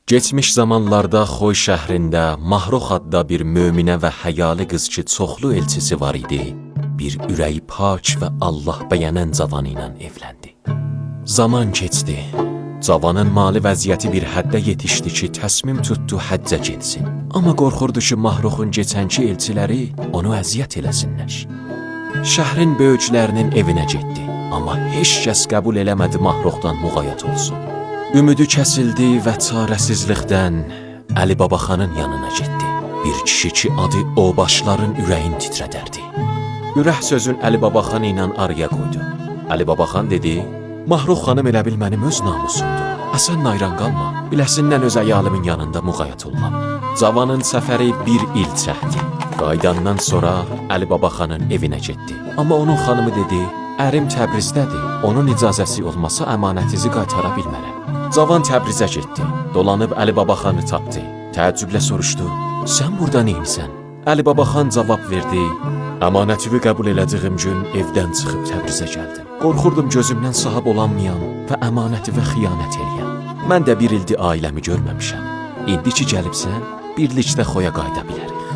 Geçmiş zamanlarda Xoy şəhrində Mahrox adda bir möminə və həyalı qız ki, çoxlu elçisi var idi. Bir ürəyi pak və Allah bəyənən cavan ilə evləndi. Zaman keçdi. Cavanın mali vəziyyəti bir həddə yetişdi ki, təsmim tutdu həccə getsin. Amma qorxurdu ki, Mahroxun keçənki elçiləri onu əziyyət eləsinlər. Şəhrin böyüklərinin evinə getdi. Amma heç kəs qəbul eləmədi Mahroxdan müğayət olsun. Ümidi kəsildi və çarəsizlikdən Əli Babaxanın yanına getdi. Bir kişi ki, adı Obaşların ürəyin titrədərdi. Ürək sözün Əli Babaxan ilə araya qoydu. Əli Babaxan dedi, Mahrox xanım elə bil mənim öz namusumdur. Sən nayran qalma, biləsindən öz əyalımın yanında müğayət olmam. Cavanın səfəri bir il çəkdi. Qaydandan sonra Əli Babaxanın evinə getdi. Amma onun xanımı dedi, ərim Təbrizdədir, onun icazəsi olmasa əmanətizi qaytara bilmərəm. Cavan Təbrizə getdi, dolanıb Əli Babaxanı tapdı. Təəccüblə soruşdu, sən burada neynisən? Əli Babaxan cavab verdi, əmanətimi qəbul elədiyim gün evdən çıxıb Təbrizə gəldim. Qorxurdum gözümdən sahib olanmayan və əmanətivə xiyanət eləyəm. Mən də bir ildir ailəmi görməmişəm. İndi ki gəlibsən, birlikdə Xoya qayıda bilərik.